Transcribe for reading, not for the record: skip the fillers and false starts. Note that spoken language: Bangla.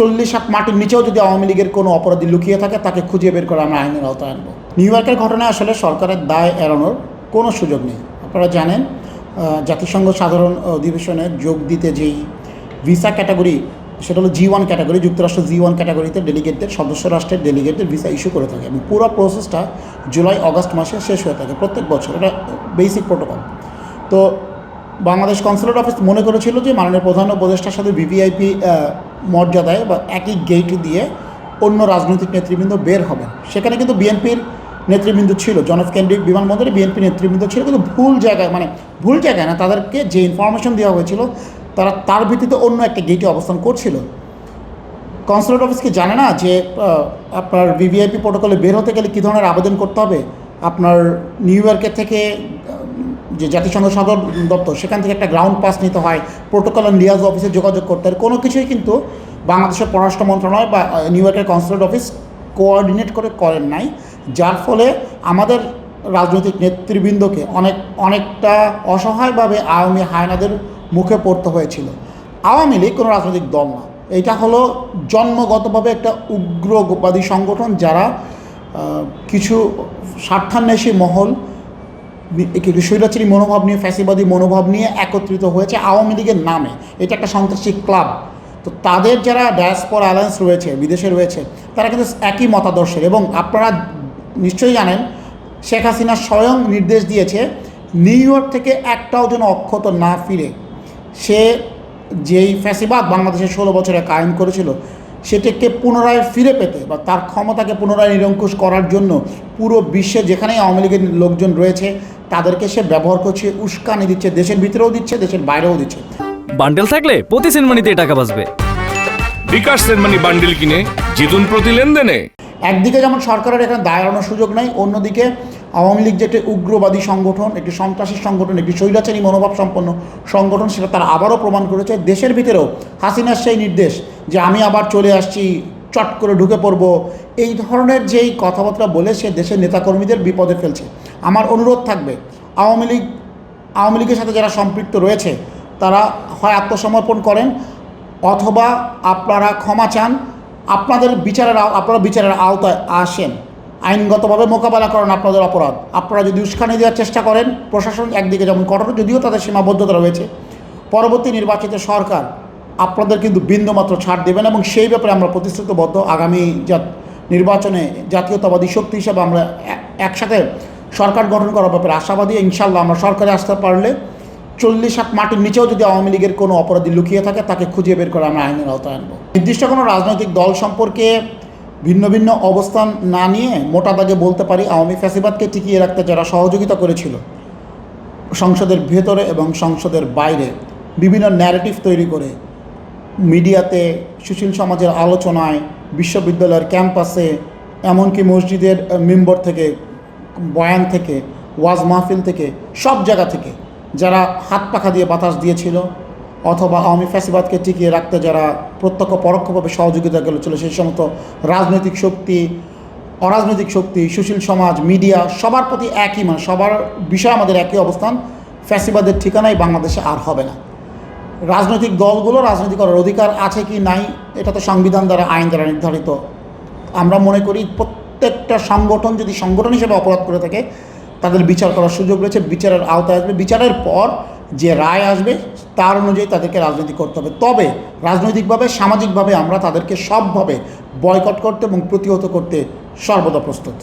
40 হাত মাটির নিচেও যদি আওয়ামী লীগের কোনো অপরাধী লুকিয়ে থাকে তাকে খুঁজে বের করে আমরা আইনের আওতায় আনবো। নিউ ইয়র্কের ঘটনায় আসলে সরকারের দায় এড়ানোর কোনো সুযোগ নেই। আপনারা জানেন জাতিসংঘ সাধারণ অধিবেশনে যোগ দিতে যেই ভিসা ক্যাটাগরি, সেটা হলো G1 ক্যাটাগরি, যুক্তরাষ্ট্র G1 ক্যাটাগরিতে ডেলিগেটদের, সদস্য রাষ্ট্রের ডেলিগেটদের ভিসা ইস্যু করে থাকে এবং পুরো প্রসেসটা জুলাই অগাস্ট মাসে শেষ হয়ে থাকে প্রত্যেক বছর। এটা বেসিক প্রোটোকল। তো বাংলাদেশ কনসুলেট অফিস মনে করেছিল যে মাননীয় প্রধান উপদেষ্টার সাথে ভিভিআইপি মর্যাদায় বা একই গেট দিয়ে অন্য রাজনৈতিক নেতৃবৃন্দ বের হবেন। সেখানে কিন্তু বিএনপির নেতৃবৃন্দ ছিল, জন এফ কেনেডি বিমানবন্দরে বিএনপি নেতৃবৃন্দ ছিল, কিন্তু ভুল জায়গায় না, তাদেরকে যে ইনফরমেশন দেওয়া হয়েছিল তারা তার ভিত্তিতে অন্য একটা গেটে অবস্থান করছিল। কনসুলেট অফিস কি জানে না যে আপনার ভিভিআইপি প্রোটোকলে বের হতে গেলে কী ধরনের আবেদন করতে হবে? আপনার নিউ ইয়র্কের থেকে যে জাতিসংঘ সদর দপ্তর, সেখান থেকে একটা গ্রাউন্ড পাস নিতে হয়, প্রোটোকল অ্যান্ড লিয়াজ অফিসে যোগাযোগ করতে হয়। কোনো কিছুই কিন্তু বাংলাদেশের পররাষ্ট্র মন্ত্রণালয় বা নিউ ইয়র্কের কনসুলেট অফিস কোঅর্ডিনেট করেন নাই, যার ফলে আমাদের রাজনৈতিক নেতৃবৃন্দকে অনেকটা অসহায়ভাবে আওয়ামী হায়নাদের মুখে পড়তে হয়েছিল। আওয়ামী লীগ কোনো রাজনৈতিক দল না, এটা হলো জন্মগতভাবে একটা উগ্রবাদী সংগঠন, যারা কিছু স্বার্থান্বেষী মহল একটু স্বৈরাচারী মনোভাব নিয়ে, ফ্যাসিবাদী মনোভাব নিয়ে একত্রিত হয়েছে আওয়ামী লীগের নামে। এটা একটা সন্ত্রাসী ক্লাব। তো তাদের যারা ডায়াসপোরা অ্যালায়েন্স রয়েছে, বিদেশে রয়েছে, তারা কিন্তু একই মতাদর্শের। এবং আপনারা নিশ্চয়ই জানেন শেখ হাসিনা স্বয়ং নির্দেশ দিয়েছে নিউ ইয়র্ক থেকে একটাও যেন অক্ষত না ফিরে। সে যেই ফ্যাসিবাদ বাংলাদেশের 16 বছরে কায়েম করেছিল, সেটাকে পুনরায় ফিরে পেতে বা তার ক্ষমতাকে পুনরায় নিরঙ্কুশ করার জন্য পুরো বিশ্বে যেখানেই আওয়ামী লীগের লোকজন রয়েছে তাদেরকে সে ব্যবহার করছে, উস্কানি দিচ্ছে, দেশের ভিতরেও দিচ্ছে, দেশের বাইরেও দিচ্ছে। বান্ডেল থাকলে প্রতি সেনমানিতে টাকা বাঁচবে। বিকাশ সেনমানি বান্ডেল কিনে জিতুন প্রতি লেনদেনে। একদিকে যেমন সরকারের এখানে দায় এড়ানোর সুযোগ নেই, অন্যদিকে আওয়ামী লীগ যে একটি উগ্রবাদী সংগঠন, একটি সন্ত্রাসী সংগঠন, একটি স্বৈরাচারী মনোভাব সম্পন্ন সংগঠন, সেটা তারা আবারও প্রমাণ করেছে। দেশের ভিতরেও হাসিনার সেই নির্দেশ যে আমি আবার চলে আসছি, চট করে ঢুকে পড়ব, এই ধরনের যেই কথাবার্তা বলে সে দেশের নেতাকর্মীদের বিপদে ফেলছে। আমার অনুরোধ থাকবে আওয়ামী লীগের সাথে যারা সম্পৃক্ত রয়েছে তারা হয় আত্মসমর্পণ করেন অথবা আপনারা ক্ষমা চান, আপনারা বিচারের আওতায় আসেন, আইনগতভাবে মোকাবেলা করেন আপনাদের অপরাধ। আপনারা যদি উস্কানি দেওয়ার চেষ্টা করেন, প্রশাসন একদিকে যেমন কঠোর, যদিও তাদের সীমাবদ্ধতা রয়েছে, পরবর্তী নির্বাচিত সরকার আপনাদের কিন্তু বিন্দুমাত্র ছাড় দেবেন এবং সেই ব্যাপারে আমরা প্রতিশ্রুতিবদ্ধ। আগামী নির্বাচনে জাতীয়তাবাদী শক্তি হিসাবে আমরা একসাথে সরকার গঠন করার ব্যাপারে আশাবাদী। ইনশাল্লাহ আমরা সরকারে আসতে পারলে 40 হাত মাটির নিচেও যদি আওয়ামী লীগের কোনো অপরাধী লুকিয়ে থাকে তাকে খুঁজে বের করে আমরা আইনের আওতায় আনবো। নির্দিষ্ট কোনো রাজনৈতিক দল সম্পর্কে ভিন্ন ভিন্ন অবস্থান না নিয়ে মোটা দাগে বলতে পারি, আওয়ামী ফ্যাসিবাদকে টিকিয়ে রাখতে যারা সহযোগিতা করেছিল সংসদের ভেতরে এবং সংসদের বাইরে বিভিন্ন ন্যারেটিভ তৈরি করে, মিডিয়াতে, সুশীল সমাজের আলোচনায়, বিশ্ববিদ্যালয়ের ক্যাম্পাসে, এমনকি মসজিদের মেম্বর থেকে, বয়ান থেকে, ওয়াজ মাহফিল থেকে, সব জায়গা থেকে যারা হাত পাখা দিয়ে বাতাস দিয়েছিল অথবা আওয়ামী ফ্যাসিবাদকে টিকিয়ে রাখতে যারা প্রত্যক্ষ পরোক্ষভাবে সহযোগিতা করেছিল, সেই সমস্ত রাজনৈতিক শক্তি, অরাজনৈতিক শক্তি, সুশীল সমাজ, মিডিয়া, সবার প্রতি একই, সবার বিষয়ে আমাদের একই অবস্থান। ফ্যাসিবাদের ঠিকানাই বাংলাদেশে আর হবে না। রাজনৈতিক দলগুলো রাজনীতি করার অধিকার আছে কি নাই, এটা তো সংবিধান দ্বারা, আইন দ্বারা নির্ধারিত। আমরা মনে করি প্রত্যেকটা সংগঠন যদি সংগঠন হিসেবে অপরাধ করে থাকে তাদের বিচার করার সুযোগ রয়েছে, বিচারের আওতায় আসবে। বিচারের পর যে রায় আসবে তার অনুযায়ী তাদেরকে রাজনীতি করতে হবে। তবে রাজনৈতিকভাবে, সামাজিকভাবে আমরা তাদেরকে সবভাবে বয়কট করতে এবং প্রতিহত করতে সর্বদা প্রস্তুত।